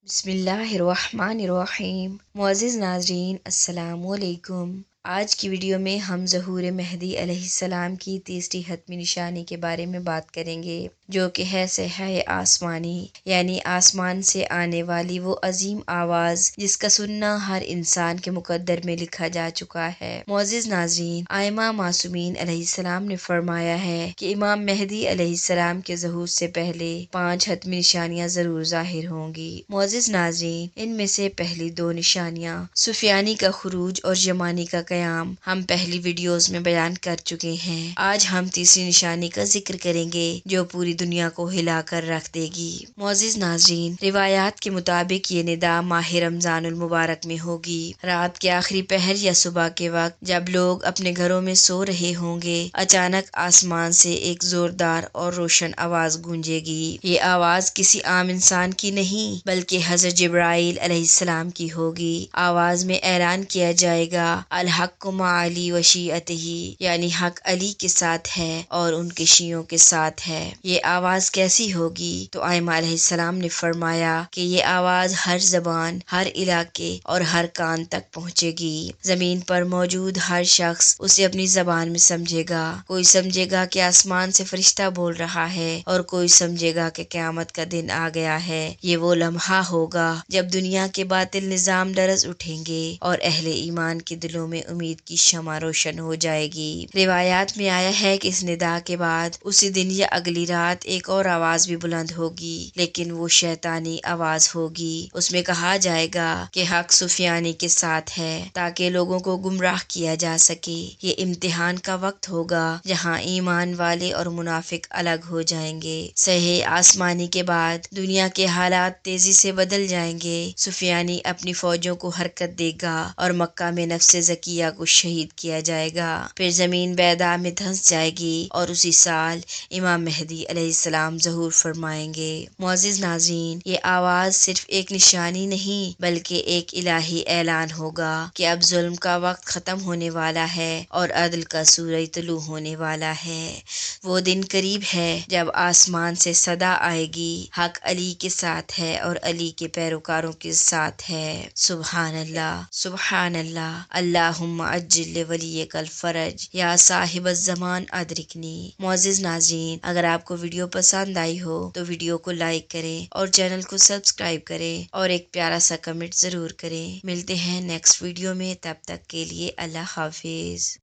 بسم اللہ الرحمن الرحیم۔ معزز ناظرین السلام علیکم۔ آج کی ویڈیو میں ہم ظہور مہدی علیہ السلام کی تیسری حتمی نشانی کے بارے میں بات کریں گے، جو کہ ہے صیحہ آسمانی، یعنی آسمان سے آنے والی وہ عظیم آواز جس کا سننا ہر انسان کے مقدر میں لکھا جا چکا ہے۔ معزز ناظرین، ائمہ معصومین علیہ السلام نے فرمایا ہے کہ امام مہدی علیہ السلام کے ظہور سے پہلے 5 حتمی نشانیاں ضرور ظاہر ہوں گی۔ معزز ناظرین، ان میں سے پہلی 2 نشانیاں سفیانی کا خروج اور یمانی کا قیام ہم پہلی ویڈیوز میں بیان کر چکے ہیں۔ آج ہم تیسری نشانی کا ذکر کریں گے جو پوری دنیا کو ہلا کر رکھ دے گی۔ معزز ناظرین، روایات کے مطابق یہ ندا ماہ رمضان المبارک میں ہوگی۔ رات کے آخری پہر یا صبح کے وقت جب لوگ اپنے گھروں میں سو رہے ہوں گے، اچانک آسمان سے ایک زوردار اور روشن آواز گونجے گی۔ یہ آواز کسی عام انسان کی نہیں بلکہ حضرت جبرائیل علیہ السلام کی ہوگی۔ آواز میں اعلان کیا جائے گا، الحق مع علی و شیعتہ، یعنی حق علی کے ساتھ ہے اور ان کے شیعوں کے ساتھ ہے۔ یہ آواز کیسی ہوگی؟ تو ائمہ علیہ السلام نے فرمایا کہ یہ آواز ہر زبان، ہر علاقے اور ہر کان تک پہنچے گی۔ زمین پر موجود ہر شخص اسے اپنی زبان میں سمجھے گا۔ کوئی سمجھے گا کہ آسمان سے فرشتہ بول رہا ہے اور کوئی سمجھے گا کہ قیامت کا دن آ گیا ہے۔ یہ وہ لمحہ ہوگا جب دنیا کے باطل نظام لرز اٹھیں گے اور اہل ایمان کے دلوں میں امید کی شمع روشن ہو جائے گی۔ روایات میں آیا ہے کہ اس ندا کے بعد اسی دن یا اگلی رات ایک اور آواز بھی بلند ہوگی، لیکن وہ شیطانی آواز ہوگی۔ اس میں کہا جائے گا کہ حق سفیانی کے ساتھ ہے تاکہ لوگوں کو گمراہ کیا جا سکے۔ یہ امتحان کا وقت ہوگا جہاں ایمان والے اور منافق الگ ہو جائیں گے۔ صیحہ آسمانی کے بعد دنیا کے حالات تیزی سے بدل جائیں گے۔ سفیانی اپنی فوجوں کو حرکت دے گا اور مکہ میں نفس زکیہ کو شہید کیا جائے گا۔ پھر زمین بیضاء میں دھنس جائے گی اور اسی سال امام مہدی علیہ السلام ظہور فرمائیں گے۔ معزز ناظرین، یہ آواز صرف ایک نشانی نہیں بلکہ ایک الہی اعلان ہوگا کہ اب ظلم کا وقت ختم ہونے والا ہے اور عدل کا سورج طلوع ہونے والا ہے۔ وہ دن قریب ہے جب آسمان سے صدا آئے گی، حق علی کے ساتھ ہے اور علی کے پیروکاروں کے ساتھ ہے۔ سبحان اللہ، سبحان اللہ، اللہم عجل لولیک الفرج یا صاحب الزمان ادرکنی۔ معزز ناظرین، اگر آپ کو ویڈیو پسند آئی ہو تو ویڈیو کو لائک کریں اور چینل کو سبسکرائب کریں اور ایک پیارا سا کمنٹ ضرور کریں۔ ملتے ہیں نیکسٹ ویڈیو میں، تب تک کے لیے اللہ حافظ۔